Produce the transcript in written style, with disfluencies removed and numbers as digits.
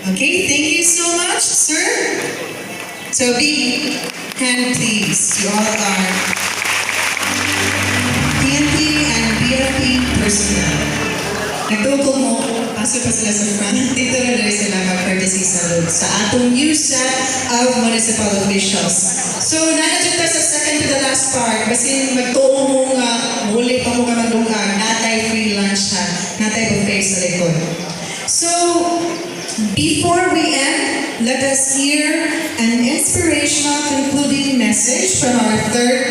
Okay, thank you so much, sir. So big hand please. You all are PNP and BFP personnel. Nagtulog mo, pasok pa sila sa front. Dito na rin sila mag-courtesy salute sa atong new set of municipal officials. So, nanadyo ta sa second to the last part. Kasi magtuong mo nga, muli pa mo ka mandungan, natay free lunch ha, natay buffet sa likod. So, before we end, let us hear an inspirational concluding message from our third